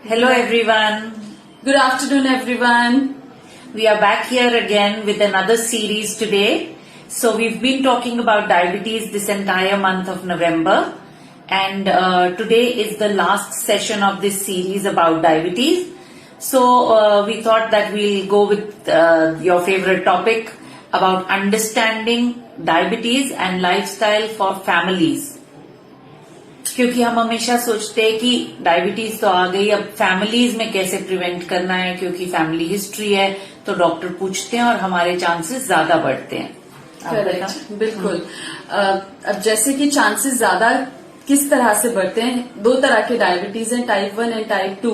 Hello everyone. Good afternoon, everyone. We are back here again with another series today. So we've been talking about diabetes this entire month of November, and today is the last session of this series about diabetes. So we thought that we'll go with your favorite topic about understanding diabetes and lifestyle for families. क्योंकि हम हमेशा सोचते हैं कि diabetes तो आ गई, अब families में कैसे प्रिवेंट करना है, क्योंकि फैमिली हिस्ट्री है तो डॉक्टर पूछते हैं और हमारे चांसेस ज्यादा बढ़ते हैं. करेक्ट, बिल्कुल. अब जैसे कि चांसेस ज्यादा किस तरह से बढ़ते हैं, दो तरह के डायबिटीज हैं, type 1 and type 2.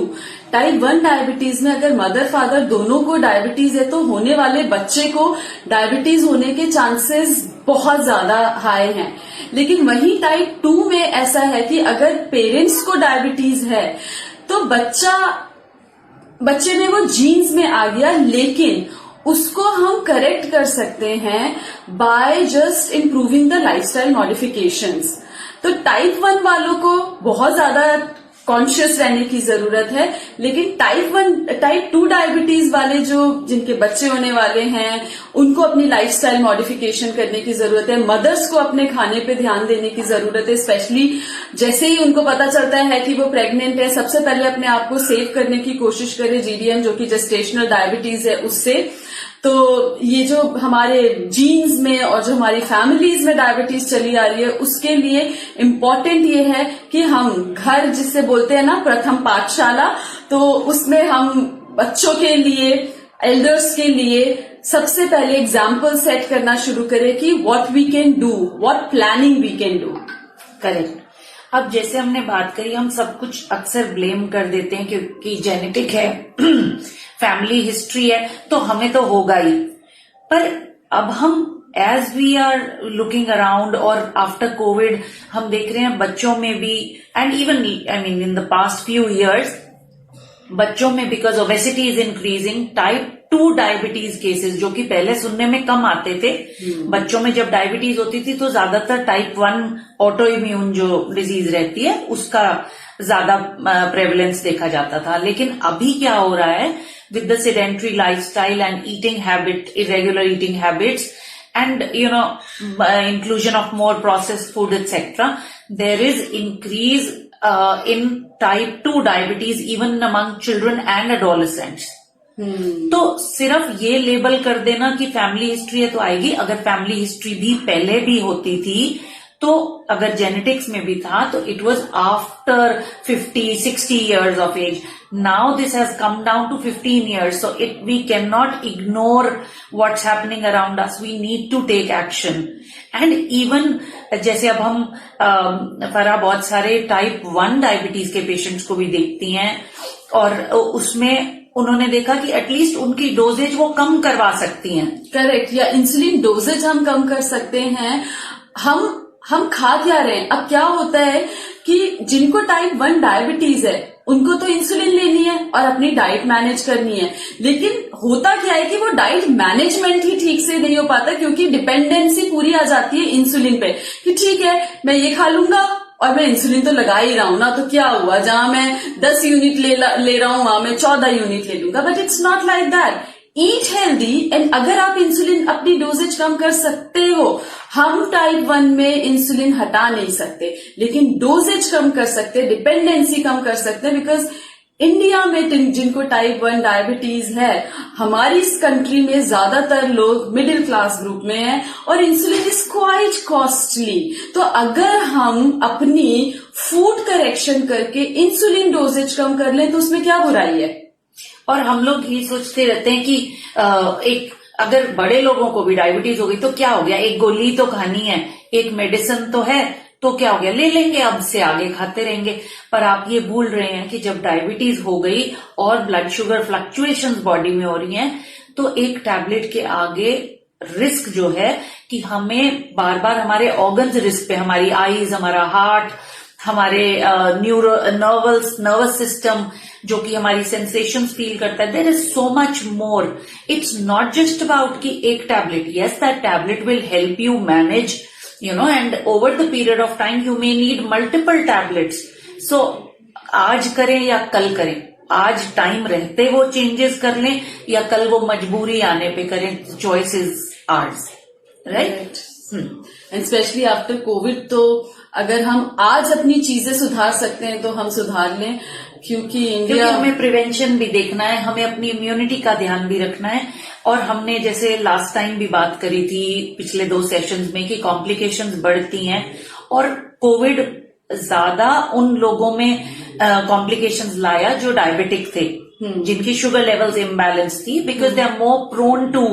Type 1 diabetes में अगर मदर फादर दोनों को डायबिटीज है तो होने वाले बच्चे को डायबिटीज होने के चांसेस बहुत ज्यादा हाई हैं. लेकिन वही टाइप 2 में ऐसा है कि अगर पेरेंट्स को डायबिटीज है तो बच्चे में वो जीन्स में आ गया, लेकिन उसको हम करेक्ट कर सकते हैं by just improving the lifestyle modifications. तो टाइप 1 वालों को बहुत ज्यादा कॉन्शियस रहने की जरूरत है, लेकिन टाइप 2 डायबिटीज वाले जिनके बच्चे होने वाले हैं उनको अपनी लाइफस्टाइल मॉडिफिकेशन करने की जरूरत है. मदर्स को अपने खाने पे ध्यान देने की जरूरत है. स्पेशली जैसे ही उनको पता चलता है कि वो प्रेग्नेंट है, सबसे पहले अपने आप को सेव करने की कोशिश करें जीडीएम, जो कि जेस्टेशनल डायबिटीज है, उससे. तो ये जो हमारे जीन्स में और जो हमारी फैमिलीज में डायबिटीज चली आ रही है, उसके लिए इम्पोर्टेंट ये है कि हम घर, जिससे बोलते हैं ना प्रथम पाठशाला, तो उसमें हम बच्चों के लिए, एल्डर्स के लिए सबसे पहले एग्जाम्पल सेट करना शुरू करें कि what we can do, what planning we can do. Correct. अब जैसे हमने बात करी, हम सब कुछ अक्सर ब्लेम कर देते हैं क्योंकि जेनेटिक है, फैमिली हिस्ट्री है, तो हमें तो होगा ही. पर अब हम as we are looking around और आफ्टर कोविड हम देख रहे हैं बच्चों में भी, and even in the past few years बच्चों में, because obesity is increasing, type 2 diabetes cases जो कि पहले सुनने में कम आते थे. बच्चों में जब डायबिटीज होती थी तो ज्यादातर टाइप 1 ऑटो इम्यून जो डिजीज रहती है उसका ज्यादा प्रेवलेंस देखा जाता था. लेकिन अभी क्या हो रहा है, with the sedentary lifestyle and eating habit, irregular eating habits, and inclusion of more processed food, etc., there is increase in type 2 diabetes even among children and adolescents. तो सिर्फ ये लेबल कर देना कि फैमिली हिस्ट्री है तो आएगी, अगर फैमिली हिस्ट्री भी पहले भी होती थी तो अगर जेनेटिक्स में भी था तो it was after 50-60 years of age. Now this has come down to 15 years. So we cannot ignore what's happening around us. We need to take action. And even जैसे अब हम फरा बहुत सारे टाइप 1 डायबिटीज के पेशेंट्स को भी देखती हैं और उसमें उन्होंने देखा कि एटलीस्ट उनकी डोजेज वो कम करवा सकती हैं. करेक्ट. या इंसुलिन डोजेज हम कम कर सकते हैं. हम खा क्या रहे हैं. अब क्या होता है कि जिनको टाइप 1 डायबिटीज है उनको तो इंसुलिन लेनी है और अपनी डाइट मैनेज करनी है, लेकिन होता क्या है कि वो डाइट मैनेजमेंट ही ठीक से नहीं हो पाता, क्योंकि डिपेंडेंसी पूरी आ जाती है इंसुलिन पे कि ठीक है मैं ये खा लूंगा और मैं इंसुलिन तो लगा ही रहा हूं ना, तो क्या हुआ, जहां मैं 10 यूनिट ले रहा हूं वहां मैं 14 यूनिट ले लूंगा. But it's not like that. Eat healthy, and अगर आप इंसुलिन अपनी डोजेज कम कर सकते हो, हम टाइप 1 में इंसुलिन हटा नहीं सकते लेकिन डोजेज कम कर सकते, डिपेंडेंसी कम कर सकते, बिकॉज इंडिया में जिनको टाइप 1 डायबिटीज है, हमारी इस कंट्री में ज्यादातर लोग मिडिल क्लास ग्रुप में हैं और इंसुलिन इज क्वाइट कॉस्टली. तो अगर हम अपनी फूड करेक्शन करके इंसुलिन डोजेज कम कर लें तो उसमें क्या बुराई है. और हम लोग ये सोचते रहते हैं कि एक अगर बड़े लोगों को भी डायबिटीज हो गई तो क्या हो गया, एक गोली तो खानी है, एक मेडिसिन तो है, तो क्या हो गया, ले लेंगे, अब से आगे खाते रहेंगे. पर आप ये भूल रहे हैं कि जब डायबिटीज हो गई और ब्लड शुगर फ्लक्चुएशंस बॉडी में हो रही हैं तो एक टैबलेट के आगे रिस्क जो है कि हमें बार बार हमारे ऑर्गन्स रिस्क पे, हमारी आईज, हमारा हार्ट, हमारे नर्वस सिस्टम जो कि हमारी सेंसेशंस फील करता है, there is so much more. It's not just about कि एक tablet, yes that tablet will help you manage and over the period of time you may need multiple tablets. So आज करें या कल करें, आज टाइम रहते वो चेंजेस कर लें या कल वो मजबूरी आने पे करें, choice is hours, right. And specially after Covid, तो अगर हम आज अपनी चीजें सुधार सकते हैं तो हम सुधार लें, क्योंकि इंडिया, हमें प्रिवेंशन भी देखना है, हमें अपनी इम्यूनिटी का ध्यान भी रखना है। और हमने जैसे लास्ट टाइम भी बात करी थी पिछले 2 सेशंस में कि कॉम्प्लिकेशंस बढ़ती हैं, और कोविड ज्यादा उन लोगों में कॉम्प्लिकेशंस लाया जो डायबिटिक थे, जिनकी शुगर लेवल्स इम्बैलेंस थी, because they are more prone to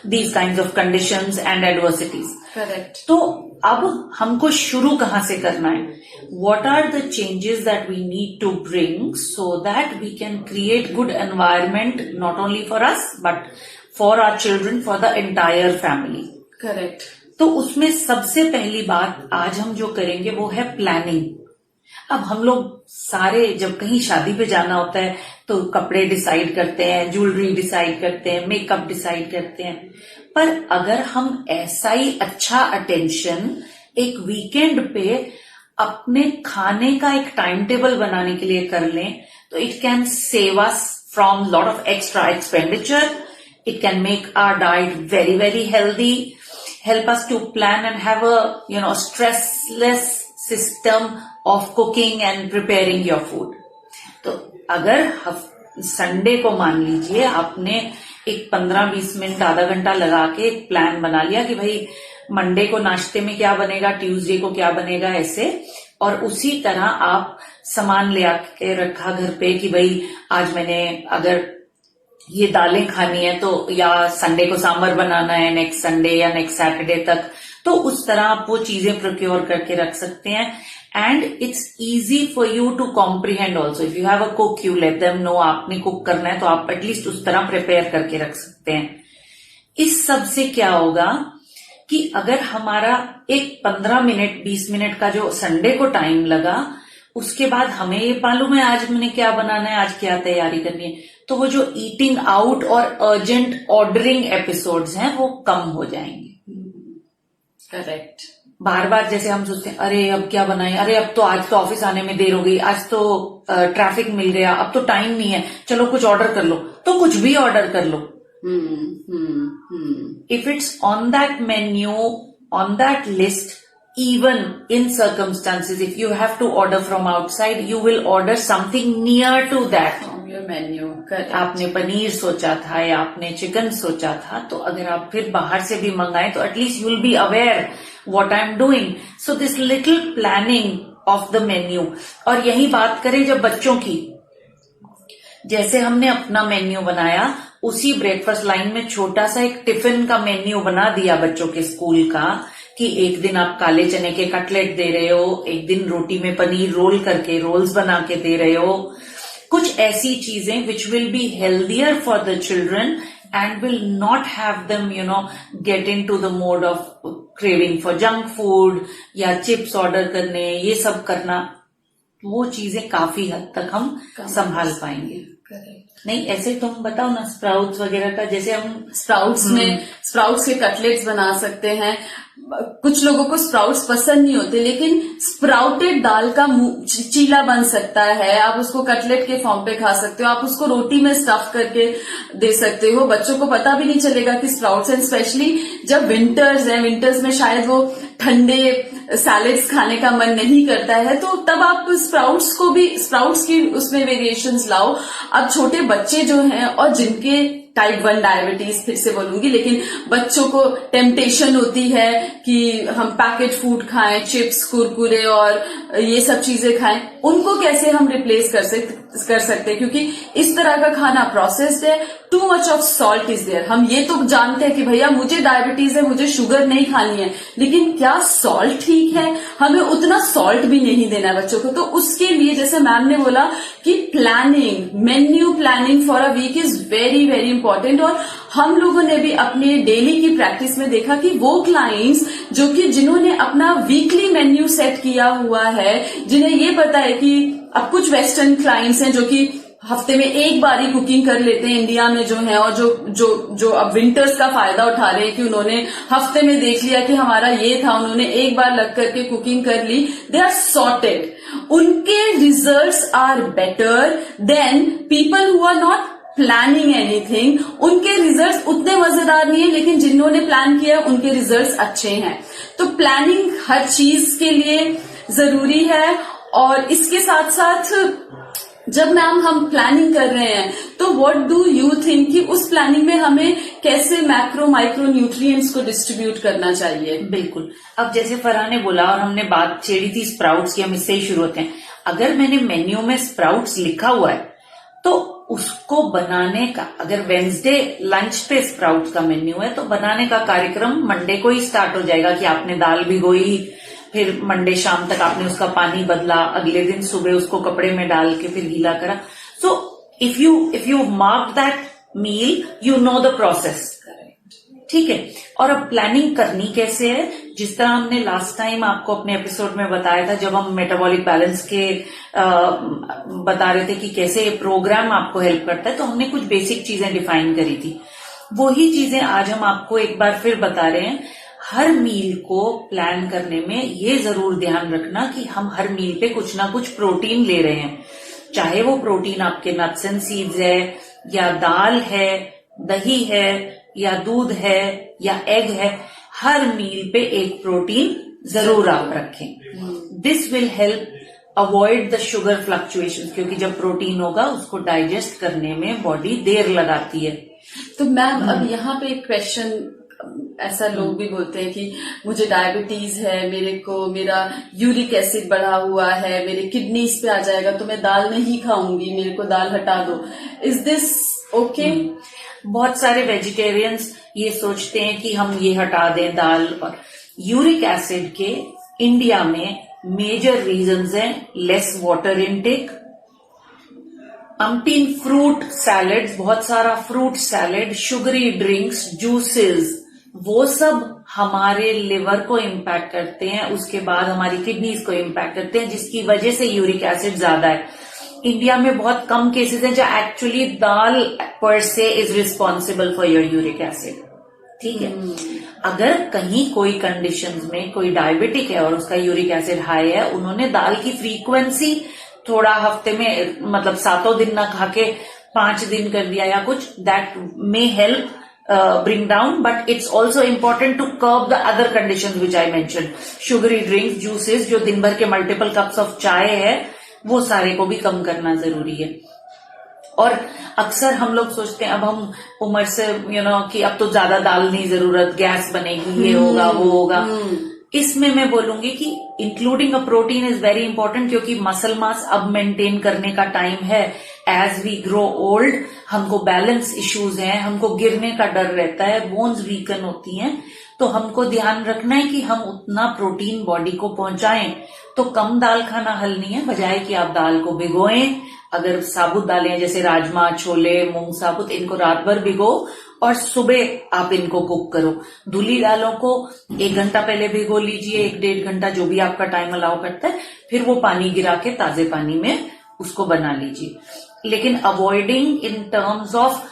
these kinds of conditions and adversities. Correct. तो अब हमको शुरू कहां से करना है? What are the changes that we need to bring so that we can create good environment not only for us but for our children, for the entire family? Correct. तो उसमें सबसे पहली बात आज हम जो करेंगे वो है प्लानिंग। अब हम लोग सारे जब कहीं शादी पे जाना होता है तो कपड़े डिसाइड करते हैं, ज्वेलरी डिसाइड करते हैं, मेकअप डिसाइड करते हैं, पर अगर हम ऐसा ही अच्छा अटेंशन एक वीकेंड पे अपने खाने का एक टाइम टेबल बनाने के लिए कर लें तो it can save us from lot of extra expenditure, it can make our diet very very healthy, help us to plan and have a stressless system of cooking and preparing your food. तो अगर Sunday को मान लीजिए आपने एक 15-20 minute आधा घंटा लगा के एक प्लान बना लिया कि भाई मंडे को नाश्ते में क्या बनेगा, ट्यूसडे को क्या बनेगा, ऐसे, और उसी तरह आप सामान ले आके रखा घर पे कि भाई आज मैंने अगर ये दालें खानी है तो या संडे को सांभर बनाना है नेक्स्ट संडे या नेक्स्ट सैटरडे तक, तो उस तरह आप वो चीजें प्रोक्योर करके रख सकते हैं। And it's easy for you to comprehend also, if you have a cook you let them know आपने कुक करना है तो आप एटलीस्ट उस तरह प्रिपेयर करके रख सकते हैं। इस सब से क्या होगा कि अगर हमारा एक 15 मिनट 20 मिनट का जो संडे को टाइम लगा, उसके बाद हमें ये मालूम है आज मैंने क्या बनाना है, आज क्या तैयारी करनी है, तो वो जो ईटिंग आउट और अर्जेंट ऑर्डरिंग एपिसोड्स हैं वो कम हो जाएंगे। करेक्ट। बार बार जैसे हम सोचते हैं अरे अब क्या बनाएं, अरे अब तो आज तो ऑफिस आने में देर हो गई, आज तो ट्रैफिक मिल गया, अब तो टाइम नहीं है, चलो कुछ ऑर्डर कर लो, तो कुछ भी ऑर्डर कर लो। If it's on that menu, on that list, even in circumstances if you have to order from outside you will order something near to that from your menu. Correct. आपने पनीर सोचा था या आपने चिकन सोचा था, तो अगर आप फिर बाहर से भी मंगाएं तो at least you will be aware what I am doing. So this little planning of the menu. और यही बात करें जब बच्चों की, जैसे हमने अपना मेन्यू बनाया उसी ब्रेकफास्ट लाइन में छोटा सा एक टिफिन का मेन्यू बना दिया बच्चों के स्कूल का कि एक दिन आप काले चने के कटलेट दे रहे हो, एक दिन रोटी में पनीर रोल करके रोल्स बना के दे रहे हो, कुछ ऐसी चीजें which will be healthier for the children and will not have them get into the mode of craving for junk food या चिप्स ऑर्डर करने, ये सब करना, वो चीजें काफी हद तक हम संभाल पाएंगे। नहीं ऐसे तुम बताओ ना, स्प्राउट्स वगैरह का, जैसे हम स्प्राउट्स के कटलेट्स बना सकते हैं। कुछ लोगों को स्प्राउट्स पसंद नहीं होते, लेकिन स्प्राउटेड दाल का चीला बन सकता है, आप उसको कटलेट के फॉर्म पे खा सकते हो, आप उसको रोटी में स्टफ करके दे सकते हो, बच्चों को पता भी नहीं चलेगा कि स्प्राउट्स। एंड स्पेशली जब विंटर्स में शायद वो ठंडे सैलेड्स खाने का मन नहीं करता है, तो तब आप स्प्राउट्स की उसमें वेरिएशंस लाओ। अब छोटे बच्चे जो हैं और जिनके टाइप 1 डायबिटीज, फिर से बोलूंगी, लेकिन बच्चों को टेम्पटेशन होती है कि हम पैकेज फूड खाएं, चिप्स, कुरकुरे और ये सब चीजें खाएं, उनको कैसे हम रिप्लेस कर सकते हैं, क्योंकि इस तरह का खाना प्रोसेस्ड है, too much of salt is there. हम ये तो जानते हैं कि भैया मुझे डायबिटीज है, मुझे शुगर नहीं खानी है, लेकिन क्या सॉल्ट ठीक है? हमें उतना सॉल्ट भी नहीं देना है बच्चों को। तो उसके लिए जैसे मैम ने बोला कि planning, menu planning for a week is very very important. और हम लोगों ने भी अपने डेली की प्रैक्टिस में देखा कि वो क्लाइंट्स जिन्होंने अपना वीकली मेन्यू सेट किया हुआ है, जिन्हें ये पता है कि अब कुछ वेस्टर्न क्लाइंट्स हैं जो कि हफ्ते में एक बार ही कुकिंग कर लेते हैं इंडिया में जो है, और जो अब विंटर्स का फायदा उठा रहे हैं कि उन्होंने हफ्ते में देख लिया कि हमारा ये था, उन्होंने एक बार लग करके कुकिंग कर ली, दे आर सॉर्टेड। उनके results are better than people who are not planning anything. उनके रिजल्ट्स उतने मजेदार नहीं है, लेकिन जिन्होंने प्लान किया उनके रिजल्ट्स अच्छे हैं। तो प्लानिंग हर चीज के लिए जरूरी है। और इसके साथ साथ जब मैम हम प्लानिंग कर रहे हैं तो व्हाट डू यू थिंक कि उस प्लानिंग में हमें कैसे मैक्रो माइक्रो न्यूट्रिएंट्स को डिस्ट्रीब्यूट करना चाहिए? बिल्कुल। अब जैसे फरहा ने बोला और हमने बात छेड़ी थी स्प्राउट्स की, हम इससे ही शुरू होते हैं। अगर मैंने मेन्यू में स्प्राउट्स लिखा हुआ है तो उसको बनाने का, अगर वेंसडे लंच पे स्प्राउट्स का मेन्यू है तो बनाने का कार्यक्रम मंडे को ही स्टार्ट हो जाएगा कि आपने दाल भिगोई, फिर मंडे शाम तक आपने उसका पानी बदला, अगले दिन सुबह उसको कपड़े में डाल के फिर गीला करा। So if you mark that meal, you know the process. ठीक है। और अब प्लानिंग करनी कैसे है? जिस तरह हमने लास्ट टाइम आपको अपने एपिसोड में बताया था, जब हम मेटाबॉलिक बैलेंस के बता रहे थे कि कैसे ये प्रोग्राम आपको हेल्प करता है, तो हमने कुछ बेसिक चीजें डिफाइन करी थी। वही चीजें आज हम आपको एक बार फिर बता रहे हैं। हर मील को प्लान करने में ये जरूर ध्यान रखना कि हम हर मील पे कुछ ना कुछ प्रोटीन ले रहे हैं, चाहे वो प्रोटीन आपके नट्स एंड सीड्स है, या दाल है, दही है, या दूध है, या एग है। हर मील पे एक प्रोटीन जरूर आप रखें। This will help avoid the sugar fluctuation, क्योंकि जब प्रोटीन होगा उसको डाइजेस्ट करने में बॉडी देर लगाती है। तो मैम अब यहाँ पे एक क्वेश्चन, ऐसा लोग भी बोलते हैं कि मुझे डायबिटीज है, मेरा यूरिक एसिड बढ़ा हुआ है, मेरे किडनीज पे आ जाएगा, तो मैं दाल नहीं खाऊंगी, मेरे को दाल हटा दो। Is this okay? बहुत सारे वेजिटेरियंस ये सोचते हैं कि हम ये हटा दें दाल। और यूरिक एसिड के इंडिया में मेजर रीजंस हैं लेस वाटर इनटेक, अम्पीन फ्रूट सैलेड्स, बहुत सारा fruit salad, sugary drinks, juices, वो सब हमारे लिवर को इम्पैक्ट करते हैं, उसके बाद हमारी किडनीज को इम्पैक्ट करते हैं, जिसकी वजह से यूरिक एसिड ज्यादा है। इंडिया में बहुत कम केसेस हैं जहाँ एक्चुअली दाल पर से is responsible for your uric acid. ठीक है। अगर कहीं कोई कंडीशंस में कोई डायबिटिक है और उसका यूरिक एसिड हाई है, उन्होंने दाल की फ्रीक्वेंसी थोड़ा हफ्ते में, मतलब 7 दिन ना खा के 5 दिन कर दिया या कुछ, that may help bring down, but it's also important to curb the other conditions which I mentioned. Sugary drinks, juices, जो दिन भर के multiple cups of चाय है, वो सारे को भी कम करना जरूरी है। और अक्सर हम लोग सोचते हैं अब हम उम्र से कि अब तो ज्यादा दाल नहीं जरूरत, गैस बनेगी, ये होगा वो होगा। इसमें मैं बोलूंगी कि including a protein is very important, क्योंकि मसल मास अब मेंटेन करने का टाइम है। एज वी ग्रो ओल्ड हमको बैलेंस इश्यूज हैं, हमको गिरने का डर रहता है, बोन्स वीकन होती हैं, तो हमको ध्यान रखना है कि हम उतना प्रोटीन बॉडी को पहुंचाएं। तो कम दाल खाना हल नहीं है, बजाय कि आप दाल को भिगोएं। अगर साबुत दालें जैसे राजमा, छोले, मूंग साबुत, इनको रात भर भिगो और सुबह आप इनको कुक करो। धुली दालों को 1 घंटा पहले भिगो लीजिए, 1-1.5 घंटा, जो भी आपका टाइम अलाउ करता है, फिर वो पानी गिरा के ताजे पानी में उसको बना लीजिए। लेकिन avoiding in terms of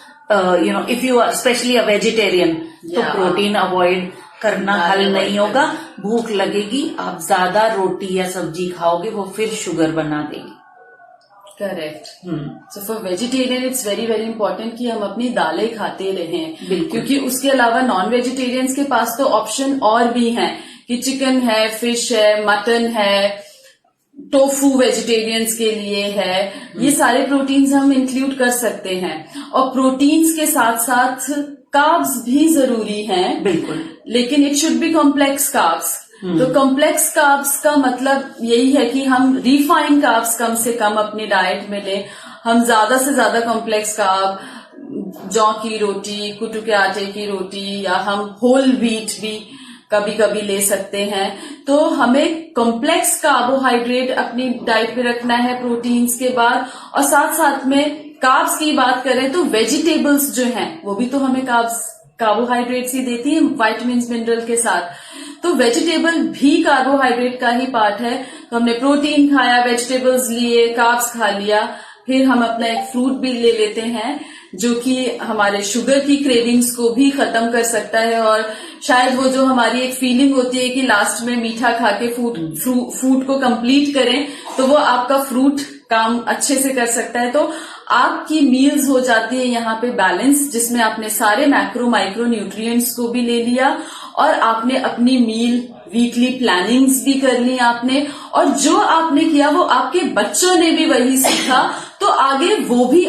if you are specially a vegetarian, तो प्रोटीन अवॉइड करना हल नहीं होगा। भूख लगेगी, आप ज्यादा रोटी या सब्जी खाओगे, वो फिर शुगर बना देगी। Correct. So for vegetarian it's very very important कि हम अपनी दालें खाते रहें, क्योंकि उसके अलावा नॉन वेजिटेरियंस के पास तो ऑप्शन और भी हैं कि चिकन है, फिश है, मटन है, टोफू वेजिटेरियंस के लिए है। ये सारे प्रोटीन्स हम इंक्लूड कर सकते हैं। और प्रोटीन्स के साथ साथ कार्ब्स भी जरूरी हैं, बिल्कुल, लेकिन it should be complex carbs. तो कॉम्प्लेक्स कार्ब्स का मतलब यही है कि हम रिफाइंड कार्ब्स कम से कम अपनी डाइट में लें। हम ज्यादा से ज्यादा कॉम्प्लेक्स कार्ब, जौ की रोटी, कुटू के आटे की रोटी, या हम होल व्हीट भी कभी कभी ले सकते हैं। तो हमें कॉम्प्लेक्स कार्बोहाइड्रेट अपनी डाइट में रखना है प्रोटीन्स के बाद। और साथ साथ में कार्ब्स की बात करें तो वेजिटेबल्स जो हैं वो भी तो हमें कार्बोहाइड्रेट्स ही देती है, विटामिन मिनरल के साथ। तो वेजिटेबल भी कार्बोहाइड्रेट का ही पार्ट है। तो हमने प्रोटीन खाया, वेजिटेबल्स लिए, कार्ब्स खा लिया, फिर हम अपना एक फ्रूट भी ले लेते हैं जो कि हमारे शुगर की क्रेविंग्स को भी खत्म कर सकता है, और शायद वो जो हमारी एक फीलिंग होती है कि लास्ट में मीठा खा के फूड को कंप्लीट करें, तो वो आपका फ्रूट काम अच्छे से कर सकता है। तो आपकी मील्स हो जाती है यहाँ पे बैलेंस, जिसमें आपने सारे मैक्रो माइक्रो न्यूट्रिएंट्स को भी ले लिया और आपने अपनी मील वीकली प्लानिंग्स भी कर ली आपने, और जो आपने किया वो आपके बच्चों ने भी वही सीखा, तो आगे वो भी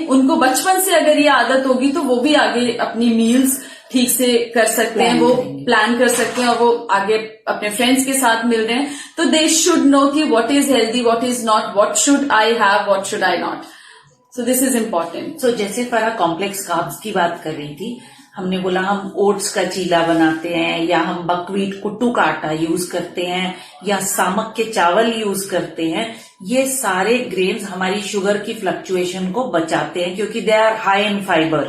उनको बचपन से अगर ये आदत होगी तो वो भी आगे अपनी मील्स ठीक से कर सकते हैं, वो प्लान कर सकते हैं, और वो आगे अपने फ्रेंड्स के साथ मिल रहे हैं तो दे शुड नो कि what is healthy, what is not, what should I have, what should I not. So this is important. So जैसे फरा कॉम्प्लेक्स कार्ब्स की बात कर रही थी, हमने बोला हम ओट्स का चीला बनाते हैं, या हम बकव्हीट कुट्टू का आटा यूज करते हैं, या सामक के चावल यूज करते हैं। ये सारे ग्रेन्स हमारी शुगर की फ्लक्चुएशन को बचाते हैं क्योंकि they are high in fibre.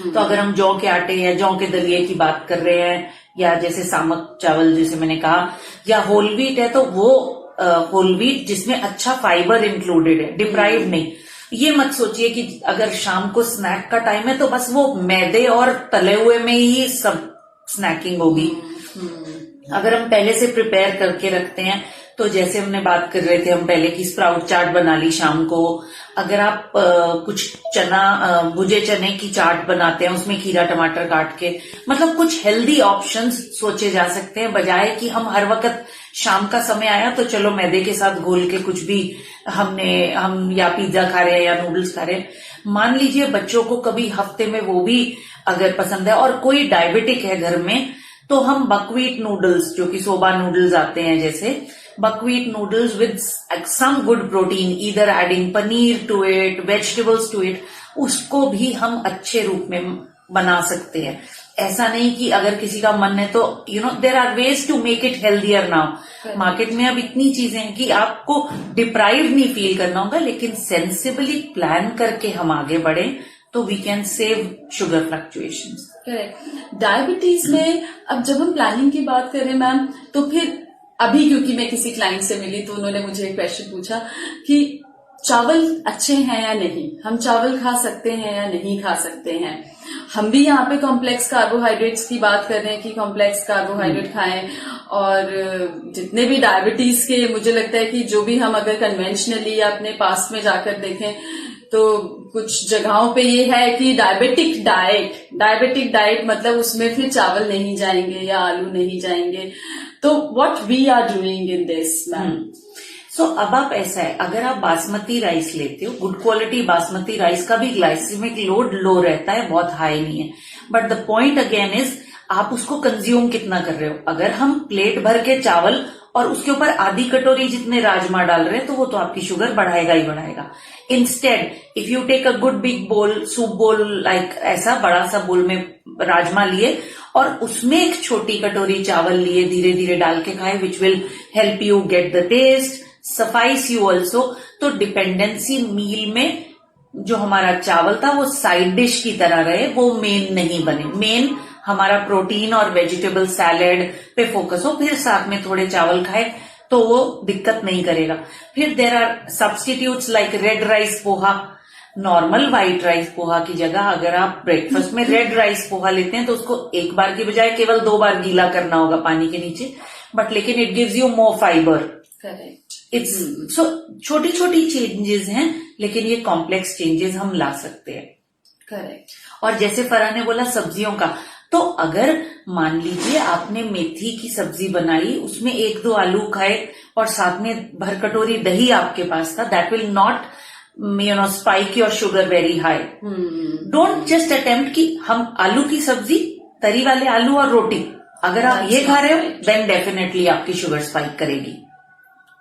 तो अगर हम जौ के आटे या जौ के दलिये की बात कर रहे हैं, या जैसे सामक चावल जैसे मैंने कहा, या होल व्हीट है तो वो होल व्हीट जिसमें अच्छा फाइबर इंक्लूडेड है, डिप्राइव नहीं। ये मत सोचिए कि अगर शाम को स्नैक का टाइम है तो बस वो मैदे और तले हुए में ही सब स्नैकिंग होगी। अगर हम पहले से प्रिपेयर करके रखते हैं, तो जैसे हमने बात कर रहे थे, हम पहले की स्प्राउट चाट बना ली शाम को। अगर आप कुछ भुजे चने की चाट बनाते हैं, उसमें खीरा टमाटर काट के, मतलब कुछ हेल्दी ऑप्शंस सोचे जा सकते हैं, बजाय कि हम हर वक्त शाम का समय आया तो चलो मैदे के साथ घोल के कुछ भी हम या पिज्जा खा रहे हैं या नूडल्स खा रहे हैं। मान लीजिए बच्चों को कभी हफ्ते में वो भी अगर पसंद है, और कोई डायबिटिक है घर में, तो हम बकव्हीट नूडल्स, जो कि सोबा नूडल्स आते हैं, जैसे buckwheat noodles with some good protein, either adding paneer to it, vegetables to it, उसको भी हम अच्छे रूप में बना सकते हैं। ऐसा नहीं कि अगर किसी का मन है तो there are ways to make it healthier now. Market में अब इतनी चीजें हैं कि आपको डिप्राइव नहीं फील करना होगा, लेकिन सेंसिबली प्लान करके हम आगे बढ़े तो we can save sugar fluctuations. Correct. Diabetes में अब जब हम प्लानिंग की बात करें मैम, तो फिर अभी क्योंकि मैं किसी क्लाइंट से मिली तो उन्होंने मुझे एक क्वेश्चन पूछा कि चावल अच्छे हैं या नहीं, हम चावल खा सकते हैं या नहीं खा सकते हैं। हम भी यहाँ पे कॉम्प्लेक्स कार्बोहाइड्रेट्स की बात कर रहे हैं कि कॉम्प्लेक्स कार्बोहाइड्रेट खाएं, और जितने भी डायबिटीज के, मुझे लगता है कि जो भी हम अगर कन्वेंशनली या अपने पास्ट में जाकर देखें तो कुछ जगहों पे ये है कि डायबिटिक डाइट मतलब उसमें फिर चावल नहीं जाएंगे या आलू नहीं जाएंगे। तो what we are doing in this ma'am? So अब आप ऐसा है, अगर आप बासमती राइस लेते हो, गुड क्वालिटी बासमती राइस का भी ग्लाइसेमिक लोड लो रहता है, बहुत हाई नहीं है। But the point again is आप उसको कंज्यूम कितना कर रहे हो। अगर हम प्लेट भर के चावल और उसके ऊपर आधी कटोरी जितने राजमा डाल रहे हैं, तो वो तो आपकी शुगर बढ़ाएगा ही बढ़ाएगा। Instead if you take a good big bowl, soup bowl, like ऐसा बड़ा सा बोल में राजमा लिए और उसमें एक छोटी कटोरी चावल लिए, धीरे धीरे डाल के खाए, which will help you get the taste, suffice you also. तो डिपेंडेंसी मील में जो हमारा चावल था वो साइड डिश की तरह रहे, वो मेन नहीं बने। मेन हमारा प्रोटीन और वेजिटेबल सैलेड पे फोकस हो, फिर साथ में थोड़े चावल खाए तो वो दिक्कत नहीं करेगा। फिर there are substitutes like red rice poha. Normal white rice poha की जगह अगर आप ब्रेकफास्ट में रेड राइस पोहा लेते हैं तो उसको एक बार की बजाय केवल 2 बार गीला करना होगा पानी के नीचे, बट लेकिन it gives you more fibre. Correct. It's so छोटी छोटी चेंजेस हैं, लेकिन ये कॉम्प्लेक्स चेंजेस हम ला सकते हैं। करेक्ट। और जैसे फरा ने बोला सब्जियों का, तो अगर मान लीजिए आपने मेथी की सब्जी बनाई, उसमें 1-2 आलू खाए और साथ में भर कटोरी दही आपके पास था, that will not spike your sugar very high. Don't just attempt कि हम आलू की सब्जी, तरी वाले आलू और रोटी, अगर आप ये खा रहे हो देन डेफिनेटली आपकी शुगर स्पाइक करेगी।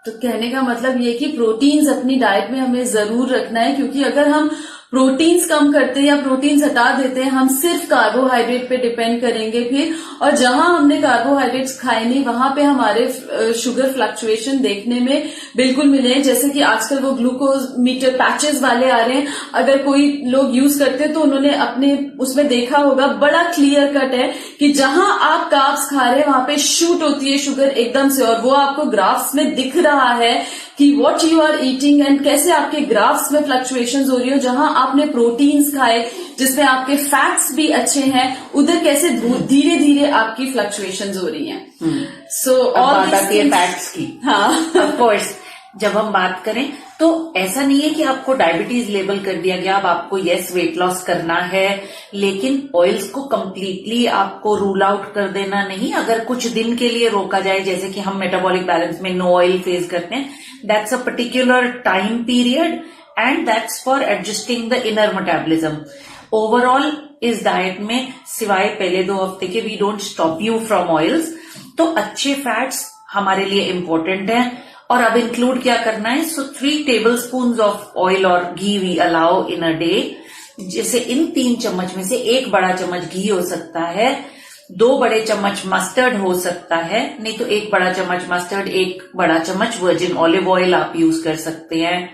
तो कहने का मतलब ये कि प्रोटीन्स अपनी डाइट में हमें जरूर रखना है, क्योंकि अगर हम प्रोटीन्स कम करते हैं या प्रोटीन्स हटा देते हैं, हम सिर्फ कार्बोहाइड्रेट पे डिपेंड करेंगे फिर, और जहां हमने कार्बोहाइड्रेट्स खाए नहीं वहां पे हमारे शुगर फ्लक्चुएशन देखने में बिल्कुल मिले हैं। जैसे कि आजकल वो ग्लूकोज मीटर पैचेस वाले आ रहे हैं, अगर कोई लोग यूज करते हैं तो उन्होंने अपने उसमें देखा होगा, बड़ा क्लियर कट है कि जहां आप कार्ब्स खा रहे हैं वहां पे शूट होती है शुगर एकदम से, और वो आपको ग्राफ्स में दिख रहा है कि what you are eating and कैसे आपके ग्राफ्स में फ्लक्चुएशंस हो रही हो। जहां आपने प्रोटीन्स खाए जिसमें आपके फैट्स भी अच्छे हैं, उधर कैसे धीरे धीरे आपकी फ्लक्चुएशंस हो रही हैं। सो और बात है फैट्स की। हाँ, ऑफ कोर्स जब हम बात करें तो ऐसा नहीं है कि आपको डायबिटीज लेबल कर दिया गया, अब आपको यस वेट लॉस करना है, लेकिन ऑयल्स को कंप्लीटली आपको रूल आउट कर देना नहीं। अगर कुछ दिन के लिए रोका जाए, जैसे कि हम मेटाबॉलिक बैलेंस में नो ऑयल फेज करते हैं, that's a particular time period and that's for adjusting the inner metabolism. Overall इस डाइट में सिवाय पहले 2 हफ्ते के we don't stop you from oils. तो अच्छे फैट्स हमारे लिए इम्पोर्टेंट है। और अब इंक्लूड क्या करना है, सो 3 tablespoons ऑफ ऑयल और घी we allow in a day. जैसे इन 3 चम्मच में से 1 बड़ा चम्मच घी हो सकता है, 2 बड़े चम्मच मस्टर्ड हो सकता है, नहीं तो 1 बड़ा चम्मच मस्टर्ड, 1 बड़ा चम्मच वर्जिन ऑलिव ऑयल आप यूज कर सकते हैं।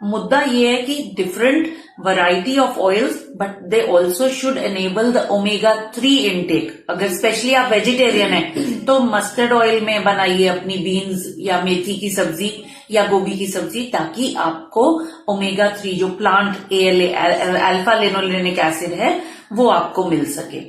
मुद्दा ये है कि different variety of oils, but they also should enable the omega 3 intake. अगर स्पेशली आप वेजिटेरियन हैं तो मस्टर्ड ऑयल में बनाइए अपनी बीन्स या मेथी की सब्जी या गोभी की सब्जी, ताकि आपको ओमेगा 3 जो plant ALA alpha linolenic acid है वो आपको मिल सके।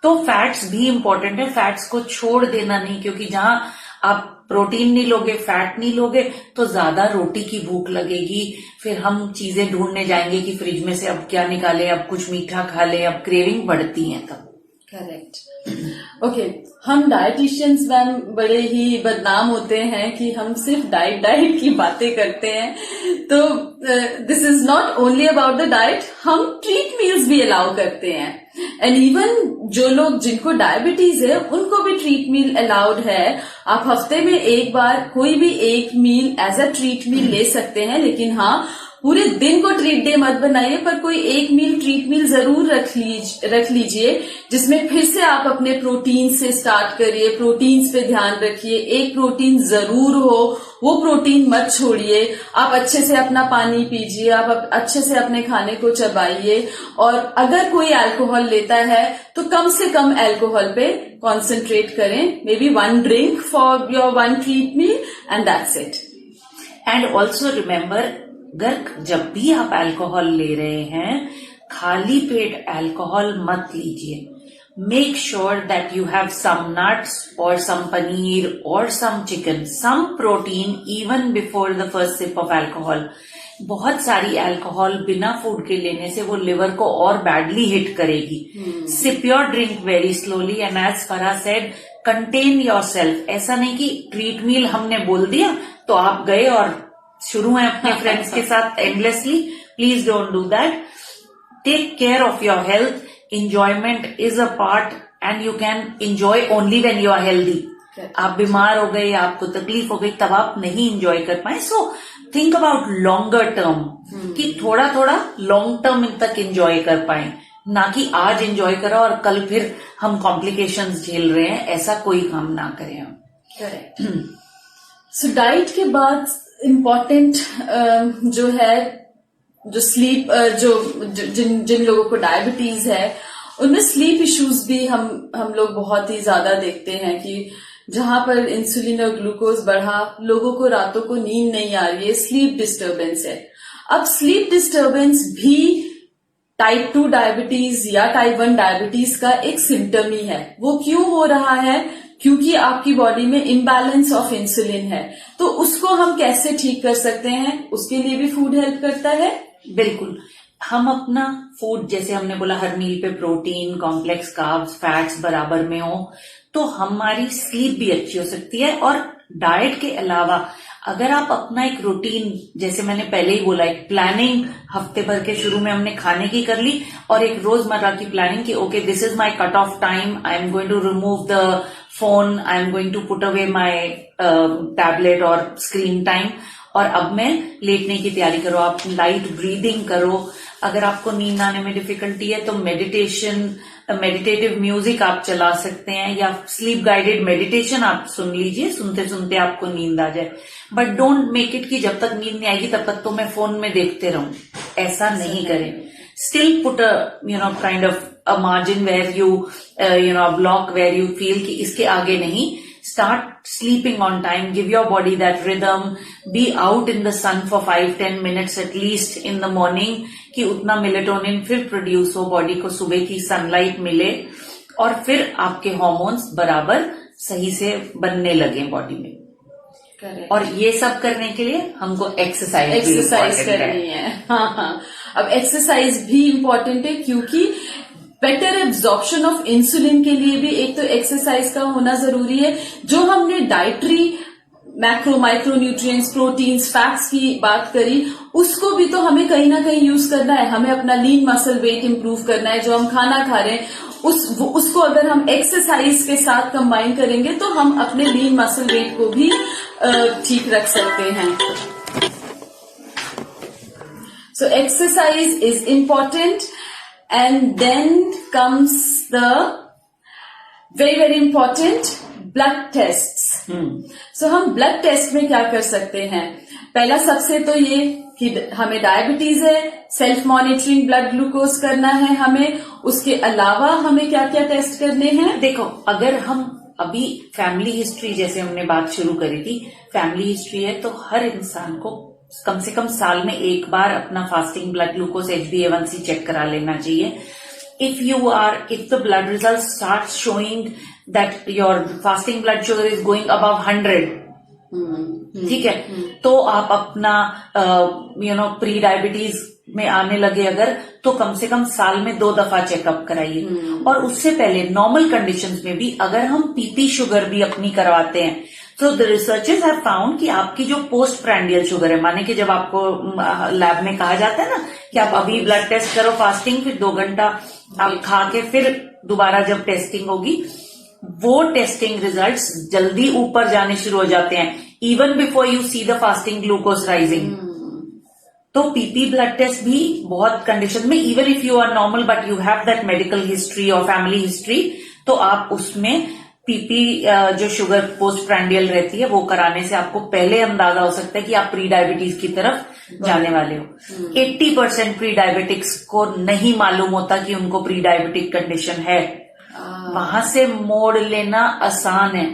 तो फैट्स भी इंपॉर्टेंट है, फैट्स को छोड़ देना नहीं, क्योंकि जहां आप प्रोटीन नहीं लोगे, फैट नहीं लोगे, तो ज्यादा रोटी की भूख लगेगी, फिर हम चीजें ढूंढने जाएंगे कि फ्रिज में से अब क्या निकाले, अब कुछ मीठा खा ले, अब क्रेविंग बढ़ती है तब। करेक्ट। ओके, हम डाइटिशियंस मैम बड़े ही बदनाम होते हैं कि हम सिर्फ डाइट की बातें करते हैं। तो this is not only about the diet, हम ट्रीट मील्स भी अलाउ करते हैं। एंड इवन जो लोग जिनको डायबिटीज है उनको भी ट्रीट मील अलाउड है। आप हफ्ते में 1 बार कोई भी एक मील एज अ ट्रीट मील ले सकते हैं, लेकिन हाँ, पूरे दिन को ट्रीट डे मत बनाइए, पर कोई एक मील ट्रीट मील जरूर रख लीजिए जिसमें फिर से आप अपने प्रोटीन से स्टार्ट करिए, प्रोटीन्स पे ध्यान रखिए, एक प्रोटीन जरूर हो, वो प्रोटीन मत छोड़िए। आप अच्छे से अपना पानी पीजिए, आप अच्छे से अपने खाने को चबाइए, और अगर कोई अल्कोहल लेता है तो कम से कम अल्कोहल पे कॉन्सेंट्रेट करें, maybe 1 drink for your 1 treat meal and that's it. And also remember, अगर जब भी आप अल्कोहल ले रहे हैं, खाली पेट अल्कोहल मत लीजिए। Make sure that you have some nuts और सम पनीर और some chicken, some protein even before the first sip of alcohol. बहुत सारी अल्कोहल बिना फूड के लेने से वो लिवर को और बैडली हिट करेगी। Sip your drink very slowly and as Farah said, contain your yourself नहीं कि ट्रीट मील हमने बोल दिया तो आप गए और शुरू है अपने फ्रेंड्स के साथ endlessly. Please don't do that. Take care of your health. Enjoyment is a part and you can enjoy only when you are healthy. आप बीमार हो गए या आपको तकलीफ हो गई तब आप नहीं इंजॉय कर पाए। So think about longer term, कि थोड़ा थोड़ा लॉन्ग टर्म तक इंजॉय कर पाए, ना कि आज इंजॉय करो और कल फिर हम कॉम्प्लिकेशंस झेल रहे हैं। ऐसा कोई काम ना करें हम। करेक्ट। सो डाइट के बाद इम्पोर्टेंट जो है, जो स्लीप, जिन लोगों को डायबिटीज है उनमें स्लीप इश्यूज भी हम लोग बहुत ही ज्यादा देखते हैं कि जहां पर इंसुलिन और ग्लूकोज बढ़ा, लोगों को रातों को नींद नहीं आ रही है, स्लीप डिस्टर्बेंस है। अब स्लीप डिस्टर्बेंस भी टाइप 2 डायबिटीज या टाइप 1 डायबिटीज का एक सिम्टम ही है। वो क्यों हो रहा है? क्योंकि आपकी बॉडी में इम्बैलेंस ऑफ इंसुलिन है। तो उसको हम कैसे ठीक कर सकते हैं? उसके लिए भी फूड हेल्प करता है। बिल्कुल, हम अपना फूड, जैसे हमने बोला, हर मील पे प्रोटीन, कॉम्प्लेक्स कार्ब्स, फैट्स बराबर में हो तो हमारी स्लीप भी अच्छी हो सकती है। और डाइट के अलावा अगर आप अपना एक रूटीन, जैसे मैंने पहले ही बोला, एक प्लानिंग हफ्ते भर के शुरू में हमने खाने की कर ली, और एक रोजमर्रा की प्लानिंग कि okay this is my cut off time, I am going to remove the phone, I am going to put away my tablet और स्क्रीन टाइम, और अब मैं लेटने की तैयारी करो। आप लाइट ब्रीदिंग करो। अगर आपको नींद आने में डिफिकल्टी है तो मेडिटेटिव म्यूजिक आप चला सकते हैं, या स्लीप गाइडेड मेडिटेशन आप सुन लीजिए, सुनते सुनते आपको नींद आ जाए। बट डोंट मेक इट कि जब तक नींद नहीं आएगी तब तक तो मैं फोन में देखते रहूं, ऐसा नहीं करें। Still put kind of a margin where you a block where you feel कि इसके आगे नहीं। Start sleeping on time, give your body that rhythm, be out in the sun for 5-10 minutes at least in the morning कि उतना melatonin फिर produce हो, body को सुबह की सनलाइट मिले और फिर आपके हार्मोन्स बराबर सही से बनने लगे बॉडी में। Correct. और ये सब करने के लिए हमको एक्सरसाइज करनी है। हाँ। अब एक्सरसाइज भी इम्पोर्टेंट है क्योंकि बेटर एब्जॉर्प्शन ऑफ इंसुलिन के लिए भी एक तो एक्सरसाइज का होना जरूरी है। जो हमने dietary macro micro nutrients, proteins, fats की बात करी, उसको भी तो हमें कहीं ना कहीं यूज करना है। हमें अपना लीन मसल वेट इंप्रूव करना है। जो हम खाना खा रहे हैं उसको अगर हम एक्सरसाइज के साथ कंबाइन करेंगे तो हम अपने लीन मसल वेट को भी ठीक रख सकते हैं। So exercise is important. And then comes the very important blood tests. So हम blood test में क्या कर सकते हैं? पहला सबसे तो ये कि हमें डायबिटीज है, सेल्फ मॉनिटरिंग ब्लड ग्लूकोज करना है हमें। उसके अलावा हमें क्या क्या टेस्ट करने हैं? देखो, अगर हम अभी फैमिली हिस्ट्री जैसे हमने बात शुरू करी थी, फैमिली हिस्ट्री है तो हर इंसान को कम से कम साल में एक बार अपना fasting blood glucose HbA1c check करा लेना चाहिए। if the blood results start showing that your fasting blood sugar is going above 100, ठीक है, तो आप अपना प्री डायबिटीज में आने लगे अगर, तो कम से कम साल में 2 दफा चेकअप कराइए। और उससे पहले नॉर्मल कंडीशंस में भी अगर हम पीपी शुगर भी अपनी करवाते हैं तो द रिसर्चर्स हैव फाउंड कि आपकी जो पोस्ट प्रैंडियल शुगर है, माने कि जब आपको लैब में कहा जाता है ना कि आप अभी ब्लड टेस्ट करो फास्टिंग, फिर 2 घंटा आप खा के फिर दोबारा जब टेस्टिंग होगी, वो टेस्टिंग रिजल्ट्स जल्दी ऊपर जाने शुरू हो जाते हैं, even before you see the fasting glucose rising. तो पीपी ब्लड टेस्ट भी बहुत कंडीशन में, even if you are normal but you have that medical history और फैमिली हिस्ट्री, तो आप उसमें पीपी जो शुगर पोस्ट प्रैंडियल रहती है वो कराने से आपको पहले अंदाजा हो सकता है कि आप प्री डायबिटीज की तरफ जाने वाले हो। 80% प्री डायबिटिक्स को नहीं मालूम होता कि उनको प्री डायबिटिक कंडीशन है। वहां से मोड़ लेना आसान है।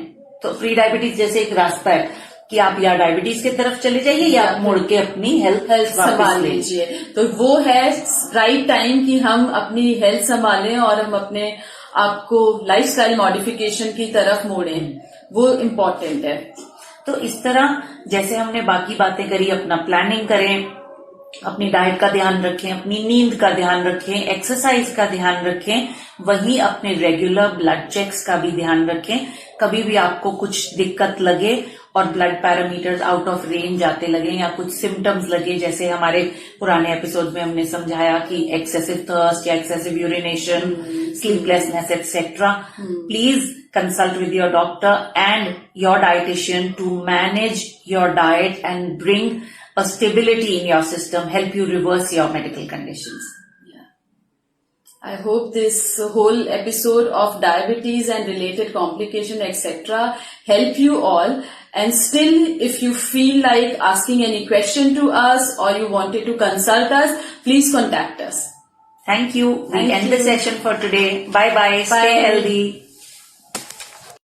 तो प्री डायबिटीज जैसे एक रास्ता है कि आप या डायबिटीज की तरफ चले जाइए या मुड़ के अपनी हेल्थ संभाल लीजिए। तो वो है राइट टाइम कि हम अपनी हेल्थ संभालें और हम अपने आपको लाइफस्टाइल मॉडिफिकेशन की तरफ मोड़ें, वो इम्पोर्टेंट है। तो इस तरह जैसे हमने बाकी बातें करी, अपना प्लानिंग करें, अपनी डाइट का ध्यान रखें, अपनी नींद का ध्यान रखें, एक्सरसाइज का ध्यान रखें, वहीं अपने रेगुलर ब्लड चेक्स का भी ध्यान रखें। कभी भी आपको कुछ दिक्कत लगे और blood parameters out of range आते लगे या कुछ सिम्टम्स लगे, जैसे हमारे पुराने एपिसोड में हमने समझाया कि एक्सेसिव थर्स्ट या excessive urination, sleeplessness etcetera, please consult with your doctor and your dietitian to manage your diet and bring a stability in your system, help you reverse your medical conditions. I hope this whole episode of diabetes and related complication etc. help you all. And still, if you feel like asking any question to us or you wanted to consult us, please contact us. Thank you. We end the session for today. Bye bye. Stay healthy.